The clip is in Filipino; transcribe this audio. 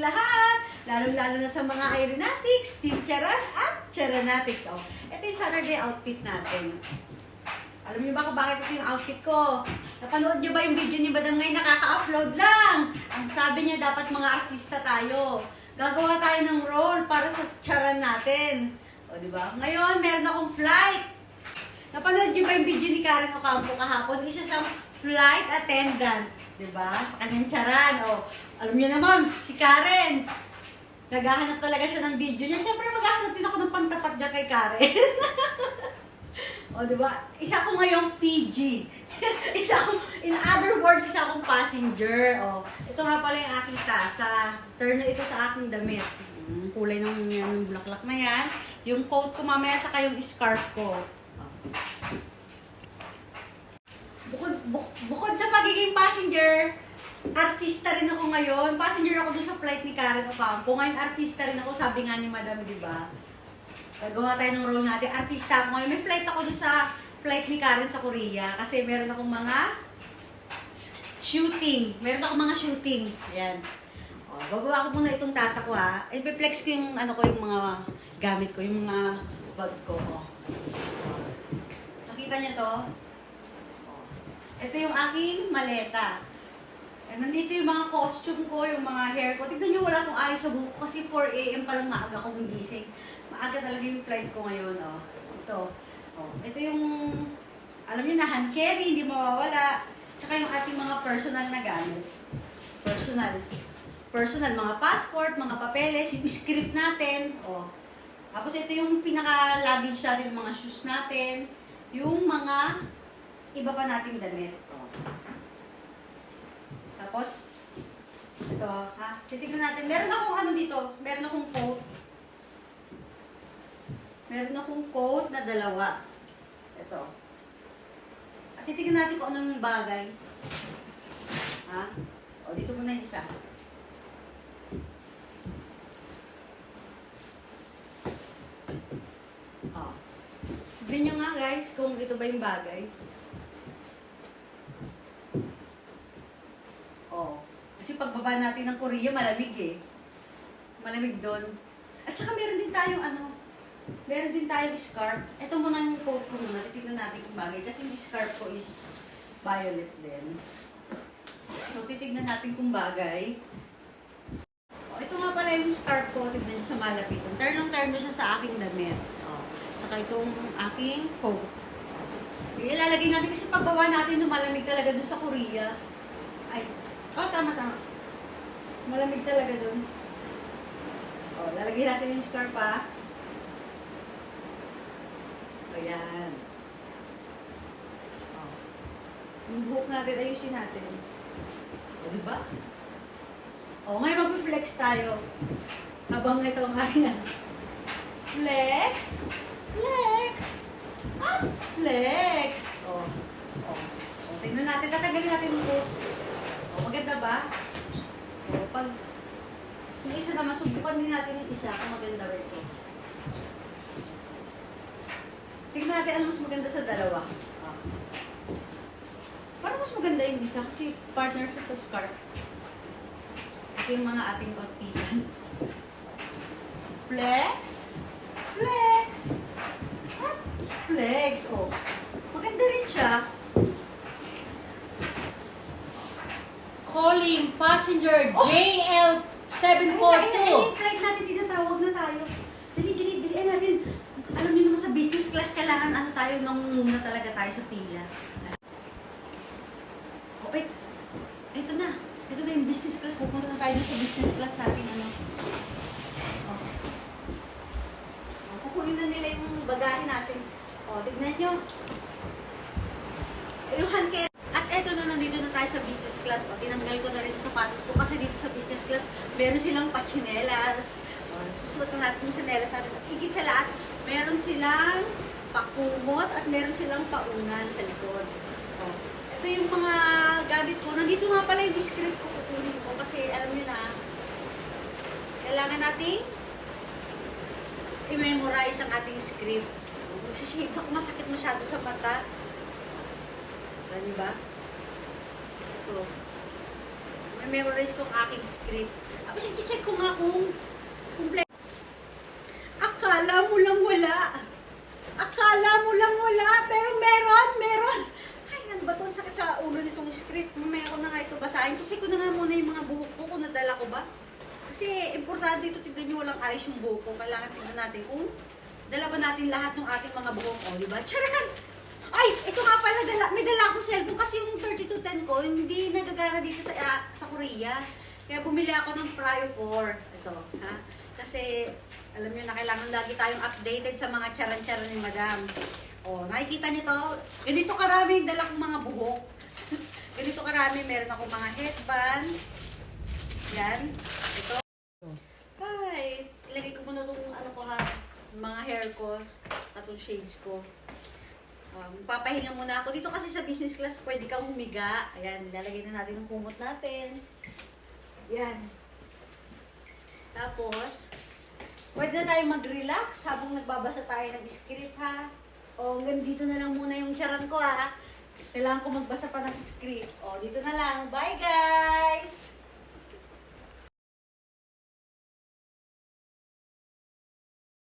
lahat, lalo-lalo na sa mga aeronautics, Team Charan at Charanatics. Oh, ito yung Saturday outfit natin. Alam niyo ba kung bakit ito yung outfit ko? Napanood niyo ba yung video ni Madam ngayon? Nakaka-upload lang! Ang sabi niya, dapat mga artista tayo. Gagawa tayo ng role para sa charan natin. O, di ba? Ngayon, meron akong flight. Napanood niyo ba yung video ni Karen Ocampo kahapon? Isa siyang flight attendant. Di ba? Sa kanyang charan. O, alam niyo naman, si Karen. Naghahanap talaga siya ng video niya. Siyempre, maghahanap din ako ng pantapat dyan kay Karen. O, di ba? Isa ko ngayong Fiji. In other words, isa akong passenger. O, ito nga pala yung aking tasa. Turno ito sa aking damit. Kulay ng yan, bulaklak na yan. Yung coat ko mamaya, saka yung scarf ko. Bukod sa pagiging passenger, artista rin ako ngayon. Passenger ako dun sa flight ni Karen Ocampo. Ngayon, artista rin ako, sabi nga ni Madam, di ba? Gagawa tayo ng role natin. Artista ako ngayon. May flight ako dun sa flight ni Karen sa Korea. Kasi meron akong mga shooting. Ayan. O, bababa ko muna itong tasa ko ha. I-flex ko yung, yung mga gamit ko. Yung mga bag ko. O. Nakita niyo to? O. Ito yung aking maleta. Nandito yung mga costume ko, yung mga hair ko. Tignan nyo, wala akong ayos sa buhok kasi 4 AM pa lang maaga akong gising. Maaga talaga yung flight ko ngayon, oh. Ito. Oh, ito yung, alam niyo na, hand carry, hindi mawawala. Tsaka yung ating mga personal na gamit. Personal, mga passport, mga papeles, yung script natin, oh. Tapos ito yung pinaka-luggage natin, mga shoes natin, yung mga iba pa nating damit, oh. Tapos, ito, ha? Titignan natin. Meron akong dito. Meron akong coat. Meron akong coat na dalawa. Ito. At titignan natin kung anong bagay. Ha? O, dito muna yung isa. O. Tignan nyo nga guys kung ito ba yung bagay. Kasi pagbaba natin ng Korea, malamig eh. Malamig doon. At saka meron din tayong meron din tayong scarf. Ito muna yung coat ko muna. Titignan natin kung bagay. Kasi yung scarf ko is violet din. So, titignan natin kung bagay. O, ito nga pala yung scarf ko. Tignan nyo sa malapitan. Turn siya sa aking damit. O, saka itong aking coat. Ilalagay natin kasi pagbaba natin, malamig talaga doon sa Korea. Ay, tama. Malamig talaga dun. O, lalagyan natin yung scarf pa. O, yan. O. Yung buhok natin, ayusin natin. O, diba? O, ngayon mag-flex tayo. Habang ito ang aking flex. At flex. O. Tingnan natin, tatagalin natin yung buhok. O, maganda ba? O, pag yung isa naman, subukan din natin yung isa kung maganda ba ito. Tingnan natin ano mas maganda sa dalawa. O. Parang mas maganda yung isa kasi partner siya sa scarf. Ito yung mga ating outfitan. Flex. At flex. O, maganda rin siya. Calling passenger JL742. Ay, flight natin, tinatawag na tayo. Dali natin. Alam niyo naman sa business class, kailangan tayo nang muna talaga tayo sa pila. Oh, wait. Ito na yung business class. Pupunta na tayo sa business class sa ating kukunin na nila yung bagahe natin. O, tignan nyo. Yung hand carry. At eto na, nandito na tayo sa business class. O, tinanggal ko na rin yung sapatos ko kasi dito sa business class, meron silang pachinelas. O, susuot na natin yung chinelas natin. At higit sa lahat, meron silang pakumot at meron silang paunan sa likod. O, ito yung mga gamit ko. Nandito nga pala yung script ko kukunin ko kasi alam nyo na, kailangan natin i-memorize ang ating script. Magsishades ako, masakit masyado sa mata. Diba? Ito. Na-memorize ko ang aking script. Tapos i-check ko nga kung complete. Akala mo lang wala. Akala mo lang wala. Pero meron. Ay, ano ba to? Ang sakit sa ulo nitong script. Mamaya ko na nga ito basahin. Check ko na nga muna yung mga buhok ko kung nadala ko ba. Kasi importante ito, tignan nyo walang ayos yung buhok ko. Kailangan tignan natin kung dala ba natin lahat ng ating mga buhok. O, diba? Charan! Ay, ito nga pala, may dala akong cellphone kasi yung 3210 ko, hindi nagagana dito sa Korea. Kaya bumili ako ng Prio 4. Ito, ha? Kasi, alam nyo na kailangan lagi tayong updated sa mga charan-charan ni Madam. O, nakikita nyo to? Ganito karami yung dala kong mga buhok. Ganito karami, meron akong mga headband. Yan. Ito. Ay, ilagay ko muna itong ano ko ha, mga hair ko, atong shades ko. Papahinga muna ako. Dito kasi sa business class, pwede kang humiga. Ayan, nilalagay na natin yung kumot natin. Yan. Tapos, pwede na tayo mag-relax habang nagbabasa tayo ng script ha. O, hanggang dito na lang muna yung charan ko ha. Kailangan ko magbasa pa ng script. O, dito na lang. Bye guys!